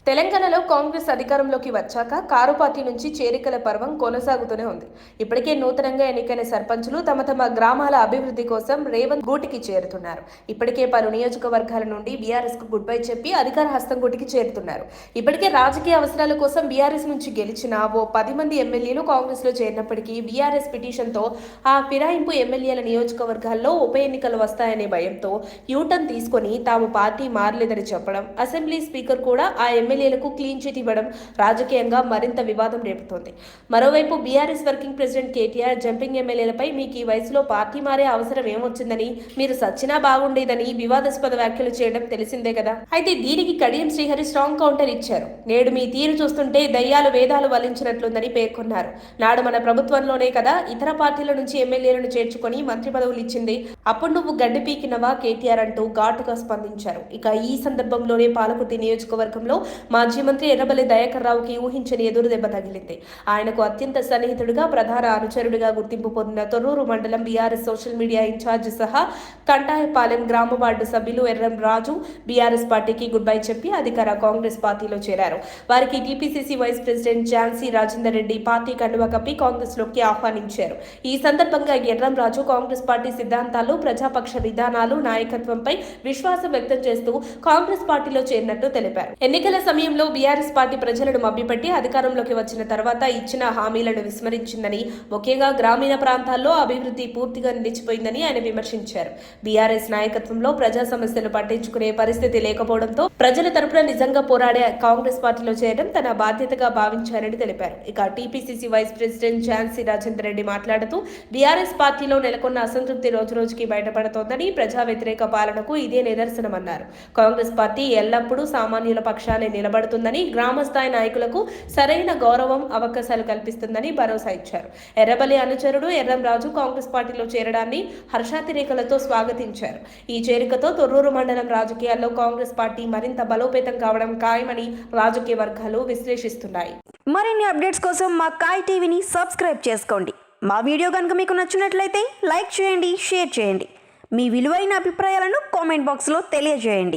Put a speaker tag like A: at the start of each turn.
A: తెలంగాణలో కాంగ్రెస్ అధికారంలోకి వచ్చాక కారు పార్టీ నుంచి చేరికల పర్వం కొనసాగుతూనే ఉంది. ఇప్పటికే నూతనంగా ఎన్నికైన సర్పంచులు తమ తమ గ్రామాల అభివృద్ధి కోసం రేవంత్ గూటికి చేరుతున్నారు. ఇప్పటికే పలు నియోజకవర్గాల నుండి బీఆర్ఎస్ కు గుడ్ బై చెప్పి అధికార హస్తం గూటికి చేరుతున్నారు. ఇప్పటికే రాజకీయ అవసరాల కోసం బీఆర్ఎస్ నుంచి గెలిచిన ఓ 10 మంది ఎమ్మెల్యేలు కాంగ్రెస్ లో చేరినప్పటికీ బీఆర్ఎస్ పిటిషన్ తో ఆ ఫిరాయింపు ఎమ్మెల్యేల నియోజకవర్గాల్లో ఉప ఎన్నికలు వస్తాయనే భయంతో యూటర్న్ తీసుకొని తాము పార్టీ మారలేదని చెప్పడం, అసెంబ్లీ స్పీకర్ కూడా ఆ ఎమ్మెల్యేలకు క్లీన్ చిట్ ఇవ్వడం రాజకీయంగా మరింత వివాదం రేపుతోంది. మరోవైపు BRS working president KTR jumping ఎమ్మెల్యేలపై మీకు ఈ వయసులో పార్టీ మారే అవసరం ఏమొచ్చిందని, మీరు సచ్చినా బాగుండేదని వివాదాస్పద వ్యాఖ్యలు చేయడం తెలిసిందే కదా. అయితే దీనికి కడియం శ్రీహరి స్ట్రాంగ్ కౌంటర్ ఇచ్చారు. నేడు మీ తీరు చూస్తుంటే దయ్యాలు వేదాలు వలించినట్లుందని పేర్కొన్నారు. నాడు మన ప్రభుత్వంలోనే కదా ఇతర పార్టీల నుంచి ఎమ్మెల్యేలను చేర్చుకొని మంత్రి పదవులు ఇచ్చింది. అప్పుడు నువ్వు గడ్డి పీకినవా కేటీఆర్ అంటూ ఘాటుగా స్పందించారు. ఇక ఈ సందర్భంలోనే పాలకుర్తి నియోజకవర్గంలో మాజీ మంత్రి ఎర్రబెల్లి దయాకర్ రావుకి ఊహించని ఎదురు దెబ్బ తగిలింది. ఆయనకు అత్యంత సన్నిహితుడిగా, ప్రధాన అనుచరుడిగా గుర్తింపు పొందిన తొర్రూరు మండలం బీఆర్ఎస్ సోషల్ మీడియా ఇన్ఛార్జ్ సహా కంటాయపాలెం గ్రామ వార్డు సభ్యులు ఎర్రం రాజు బీఆర్ఎస్ పార్టీకి గుడ్ బై చెప్పి అధికార కాంగ్రెస్ పార్టీలో చేరారు. వారికి TPCC vice president Jhansi Rajender Reddy party కండువా కప్పి కాంగ్రెస్ లోకి ఆహ్వానించారు. ఈ సందర్భంగా ఎర్రం రాజు కాంగ్రెస్ పార్టీ సిద్ధాంతాలు, ప్రజాపక్ష విధానాలు, నాయకత్వంపై విశ్వాసం వ్యక్తం చేస్తూ కాంగ్రెస్ పార్టీలో చేరినట్టు తెలిపారు. ఎన్నికల సమయంలో బీఆర్ఎస్ పార్టీ ప్రజలను మభ్యపెట్టి అధికారంలోకి వచ్చిన తర్వాత ఇచ్చిన హామీలను విస్మరించిందని, ముఖ్యంగా గ్రామీణ ప్రాంతాల్లో అభివృద్ధి పూర్తిగా నిలిచిపోయిందని ఆయన విమర్శించారు. బీఆర్ఎస్ నాయకత్వంలో ప్రజా సమస్యలు పట్టించుకునే పరిస్థితి లేకపోవడంతో ప్రజల తరపున నిజంగా పోరాడే కాంగ్రెస్ పార్టీలో చేరడం తన బాధ్యతగా భావించారని తెలిపారు. ఇక టీపీసీసీ వైస్ ప్రెసిడెంట్ ఝాన్సీ రాజేందర్ రెడ్డి మాట్లాడుతూ బీఆర్ఎస్ పార్టీలో నెలకొన్న అసంతృప్తి రోజురోజుకి బయటపడుతోందని, ప్రజా వ్యతిరేక పాలనకు ఇదే నిదర్శనమన్నారు. కాంగ్రెస్ పార్టీ ఎల్లప్పుడూ సామాన్యుల పక్షానే నిలబడుతుందని, గ్రామస్థాయి నాయకులకు సరైన గౌరవం, అవకాశాలు కల్పిస్తుందని భరోసా ఇచ్చారు. ఎర్రబెల్లి అనుచరుడు ఎర్రం రాజు కాంగ్రెస్ పార్టీలో చేరడాన్ని హర్షాతిరేకలతో స్వాగతించారు. ఈ చేరికతో తొర్రూరు మండలం రాజకీయాల్లో కాంగ్రెస్ పార్టీ మరింత బలోపేతం కావడం ఖాయమని రాజకీయ వర్గాలు విశ్లేషిస్తున్నాయి.
B: మరిన్ని అప్డేట్స్ కోసం మా కాయ్ టీవీని సబ్స్క్రైబ్ చేసుకోండి. మా వీడియో కనుక మీకు నచ్చినట్లయితే లైక్ చేయండి, షేర్ చేయండి. మీ విలువైన అభిప్రాయాలను కామెంట్ బాక్స్లో తెలియజేయండి.